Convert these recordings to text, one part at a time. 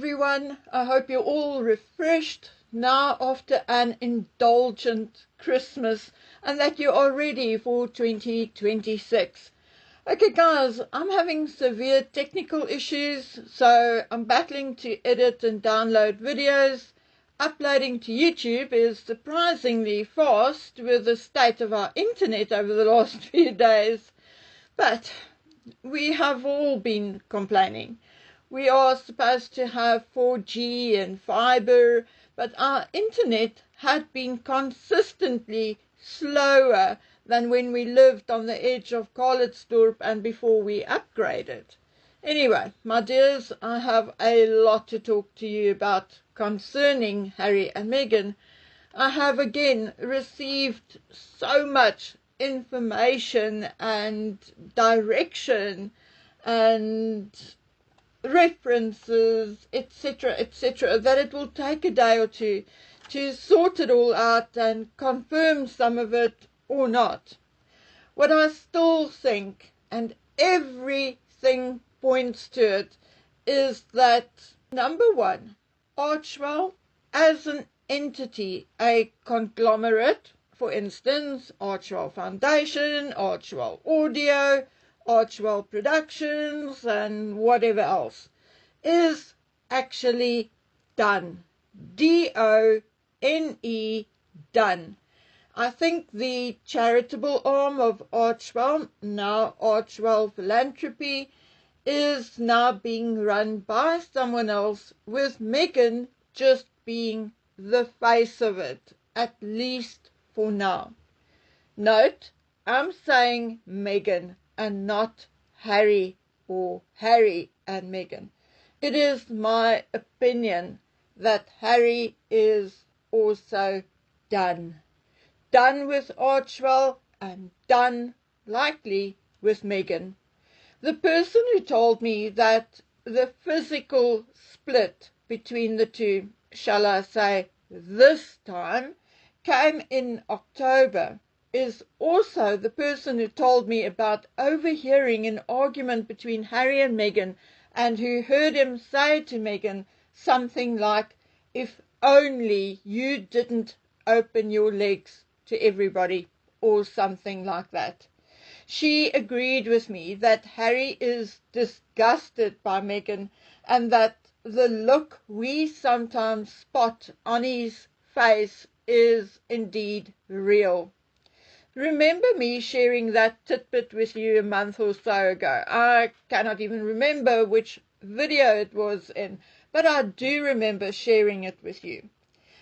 everyone. I hope you're all refreshed now after an indulgent Christmas and that you are ready for 2026. Okay guys, I'm having severe technical issues, so I'm battling to edit and download videos. Uploading to YouTube is surprisingly fast with the state of our internet over the last few days. But we have all been complaining. We are supposed to have 4G and fiber, but our internet had been consistently slower than when we lived on the edge of Karlitsdorp and before we upgraded. Anyway, my dears, I have a lot to talk to you about concerning Harry and Meghan. I have again received so much information and direction and references, etc., that it will take a day or two to sort it all out and confirm some of it or not. What I still think, and everything points to it, is that number one, Archwell as an entity, a conglomerate, for instance, Archwell Foundation, Archwell Audio, Archwell Productions, and whatever else, is actually done. D-O-N-E, done. I think the charitable arm of Archwell, now Archwell Philanthropy, is now being run by someone else, with Meghan just being the face of it, at least for now. Note, I'm saying Meghan and not Harry or Harry and Meghan. It is my opinion that Harry is also done. Done with Archwell and done, likely, with Meghan. The person who told me that the physical split between the two, shall I say, this time, came in October, is also the person who told me about overhearing an argument between Harry and Meghan, and who heard him say to Meghan something like, "If only you didn't open your legs to everybody," or something like that. She agreed with me that Harry is disgusted by Meghan, and that the look we sometimes spot on his face is indeed real. Remember me sharing that tidbit with you a month or so ago? I cannot even remember which video it was in, but I do remember sharing it with you.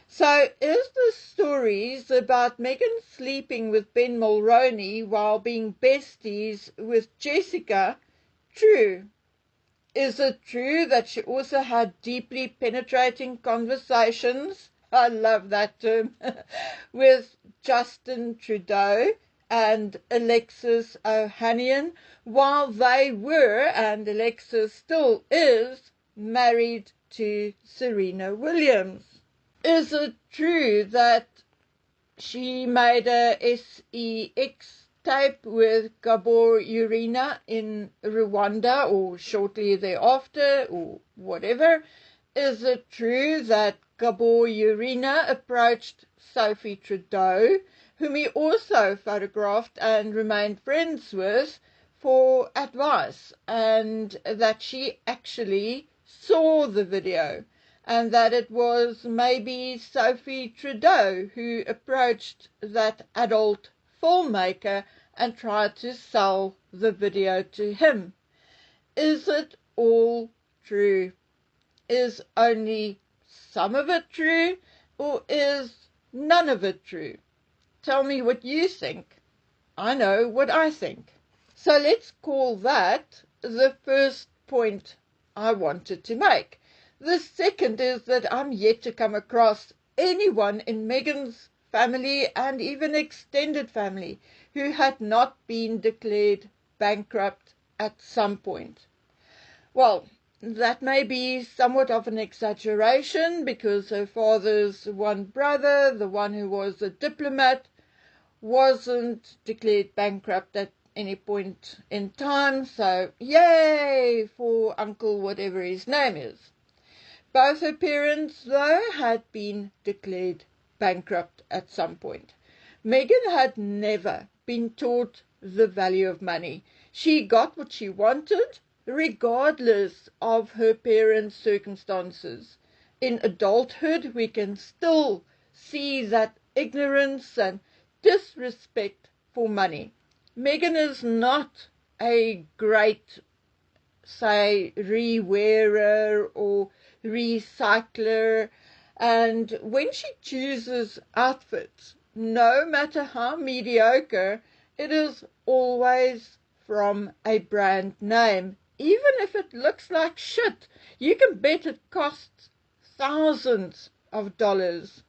So, is the stories about Meghan sleeping with Ben Mulroney while being besties with Jessica true? Is it true that she also had deeply penetrating conversations, I love that term, with Justin Trudeau and Alexis Ohanian while they were, and Alexis still is, married to Serena Williams? Is it true that she made a sex tape with Gabor Urina in Rwanda, or shortly thereafter, or whatever? Is it true that Gabor Urina approached Sophie Trudeau, whom he also photographed and remained friends with, for advice, and that she actually saw the video, and that it was maybe Sophie Trudeau who approached that adult filmmaker and tried to sell the video to him? Is it all true? Is only some of it true, or is none of it true? Tell me what you think. I know what I think. So let's call that the first point I wanted to make. The second is that I'm yet to come across anyone in Meghan's family and even extended family who had not been declared bankrupt at some point. Well, that may be somewhat of an exaggeration, because her father's one brother, the one who was a diplomat, wasn't declared bankrupt at any point in time, so yay for Uncle whatever his name is. Both her parents, though, had been declared bankrupt at some point. Meghan had never been taught the value of money. She got what she wanted, regardless of her parents' circumstances. In adulthood, we can still see that ignorance and disrespect for money. Meghan is not a great, say, rewearer or recycler, and when she chooses outfits, no matter how mediocre, it is always from a brand name. Even if it looks like shit, you can bet it costs thousands of dollars.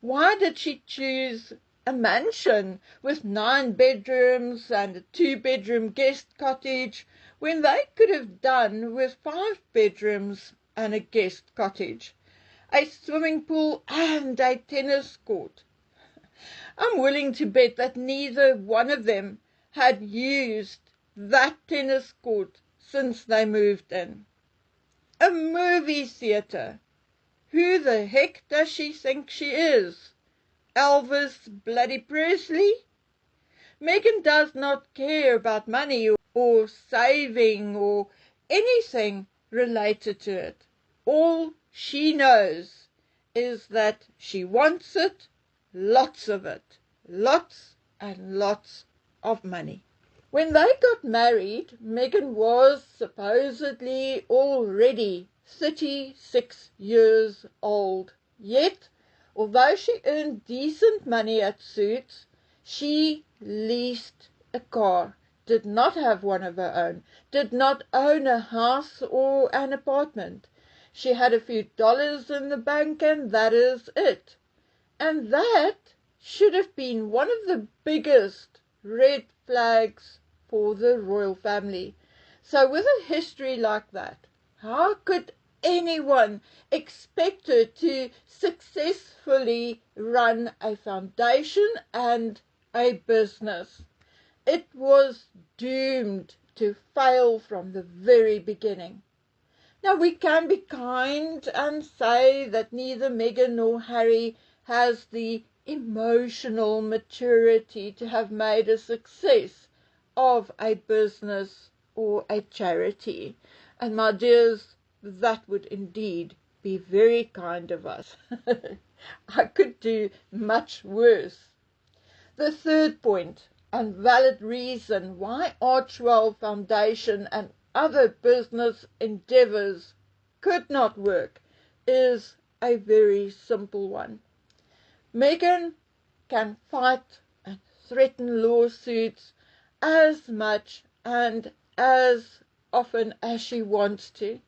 Why did she choose a mansion with 9 bedrooms and a 2-bedroom guest cottage when they could have done with 5 bedrooms and a guest cottage, a swimming pool and a tennis court? I'm willing to bet that neither one of them had used that tennis court since they moved in. A movie theater. Who the heck does she think she is? Elvis bloody Presley? Meghan does not care about money or saving or anything related to it. All she knows is that she wants it, lots of it, lots and lots of money. When they got married, Meghan was supposedly already 36 years old. Yet, although she earned decent money at Suits, she leased a car, did not have one of her own, did not own a house or an apartment. She had a few dollars in the bank, and that is it. And that should have been one of the biggest red flags for the royal family. So with a history like that, how could anyone expect her to successfully run a foundation and a business? It was doomed to fail from the very beginning. Now, we can be kind and say that neither Meghan nor Harry has the emotional maturity to have made a success of a business or a charity. And my dears, that would indeed be very kind of us. I could do much worse. The third point and valid reason why Archewell Foundation and other business endeavors could not work is a very simple one. Meghan can fight and threaten lawsuits as much and as often as she wants to.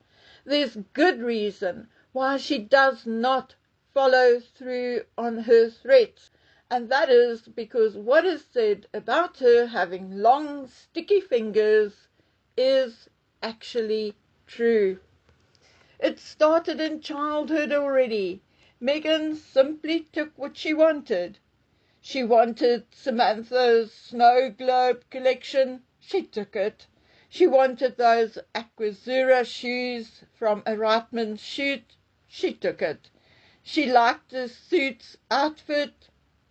There's good reason why she does not follow through on her threats, and that is because what is said about her having long, sticky fingers is actually true. It started in childhood already. Meghan simply took what she wanted. She wanted Samantha's snow globe collection. She took it. She wanted those Aquazura shoes from a Reitman's shoot. She took it. She liked the Suits outfit,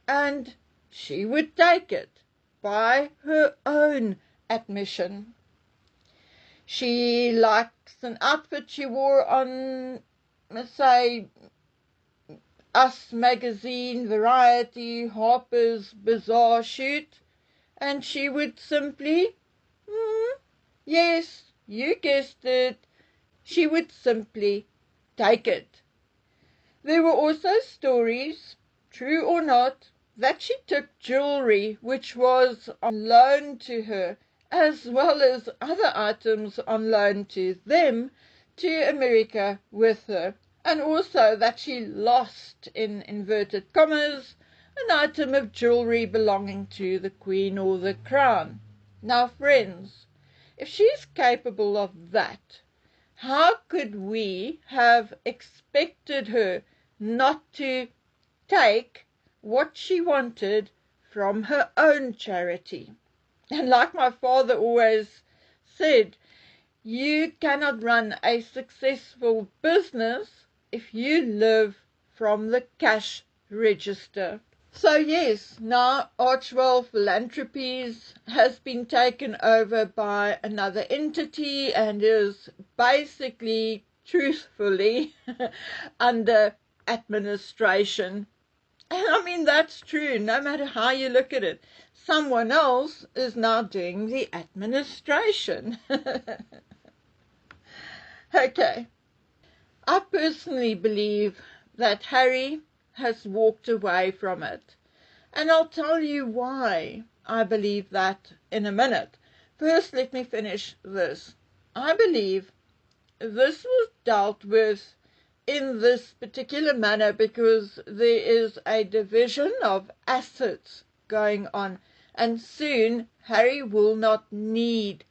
and she would take it by her own admission. She likes an outfit she wore on, let's say, Us magazine, Variety, Harper's Bazaar shoot, and she would simply, yes, you guessed it, she would simply take it. There were also stories, true or not, that she took jewelry which was on loan to her, as well as other items on loan to them, to America with her, and also that she lost, in inverted commas, an item of jewelry belonging to the Queen or the Crown. Now, friends, if she's capable of that, how could we have expected her not to take what she wanted from her own charity? And like my father always said, You cannot run a successful business if you live from the cash register. So yes, now Archwell Philanthropies has been taken over by another entity and is basically, truthfully, under administration. And I mean, that's true, no matter how you look at it. Someone else is now doing the administration. Okay. I personally believe that Harry has walked away from it. And I'll tell you why I believe that in a minute. First, let me finish this. I believe this was dealt with in this particular manner because there is a division of assets going on, and soon Harry will not need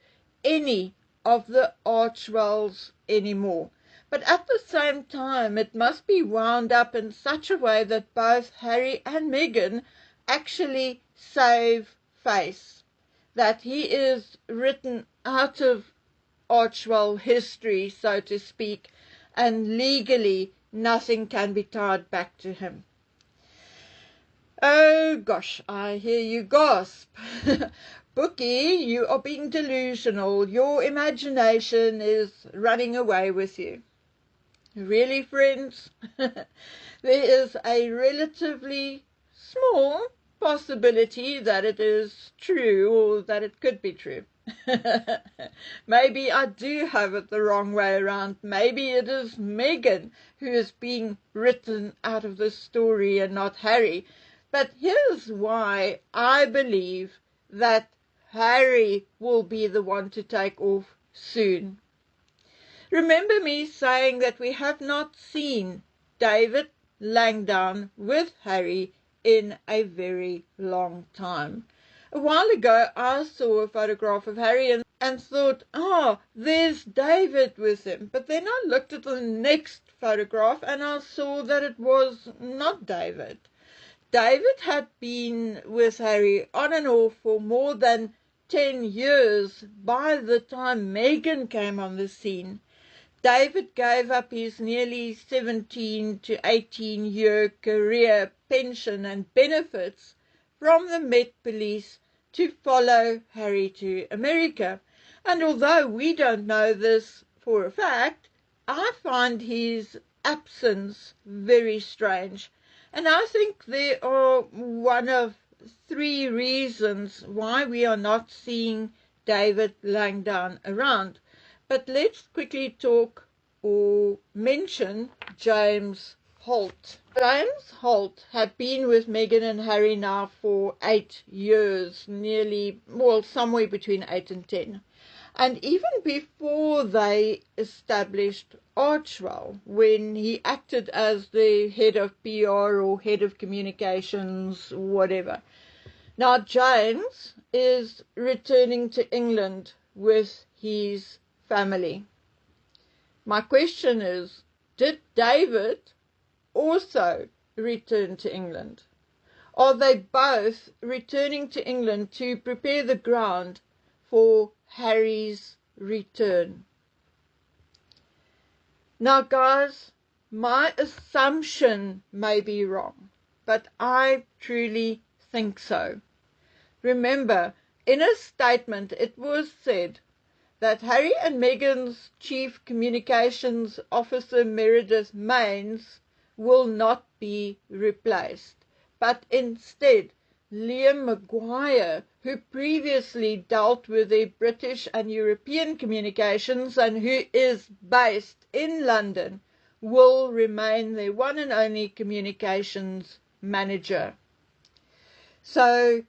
any of the Archwells anymore. But at the same time, it must be wound up in such a way that both Harry and Meghan actually save face, that he is written out of Archwell history, so to speak, and legally nothing can be tied back to him. Oh gosh, I hear you gasp. Bookie, you are being delusional. Your imagination is running away with you. Really, friends? There is a relatively small possibility that it is true or that it could be true. Maybe I do have it the wrong way around. Maybe it is Meghan who is being written out of the story and not Harry. But here's why I believe that Harry will be the one to take off soon. Remember me saying that we have not seen David Langdown with Harry in a very long time. A while ago I saw a photograph of Harry and thought, oh, there's David with him. But then I looked at the next photograph and I saw that it was not David. David had been with Harry on and off for more than 10 years by the time Meghan came on the scene. David gave up his nearly 17 to 18-year career pension and benefits from the Met Police to follow Harry to America. And although we don't know this for a fact, I find his absence very strange. And I think there are one of 3 reasons why we are not seeing David Langdown around. But let's quickly talk or mention James Holt. James Holt had been with Meghan and Harry now for 8 years, nearly, well, somewhere between 8 and 10. And even before they established Archwell, when he acted as the head of PR or head of communications, whatever. Now James is returning to England with his family. My question is, did David also return to England? Are they both returning to England to prepare the ground for Harry's return? Now guys, my assumption may be wrong, but I truly think so. Remember, in a statement it was said that Harry and Meghan's Chief Communications Officer Meredith Maines will not be replaced, but instead Liam Maguire, who previously dealt with their British and European communications and who is based in London, will remain their one and only communications manager. So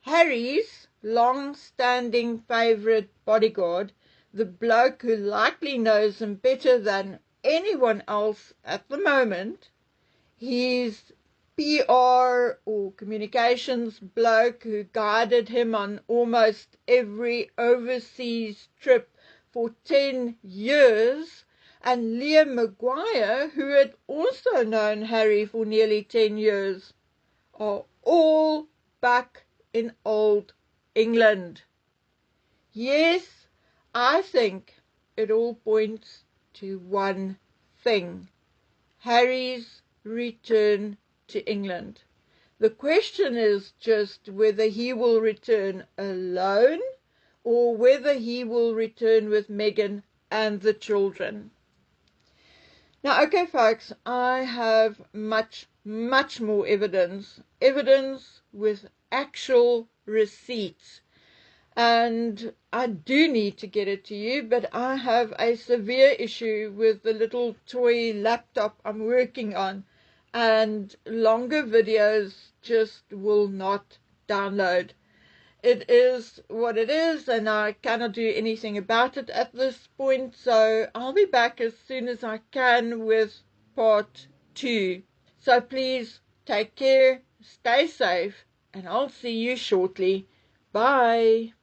Harry's long-standing favourite bodyguard, the bloke who likely knows him better than anyone else at the moment, his PR or communications bloke who guided him on almost every overseas trip for 10 years, and Liam Maguire, who had also known Harry for nearly 10 years, are all back in old England. Yes, I think it all points to one thing: Harry's return to England. The question is just whether he will return alone or whether he will return with Meghan and the children. Now, okay, folks, I have much more evidence with actual receipts. And I do need to get it to you, but I have a severe issue with the little toy laptop I'm working on, and longer videos just will not download. It is what it is, and I cannot do anything about it at this point, so I'll be back as soon as I can with part 2. So please take care, stay safe, and I'll see you shortly. Bye.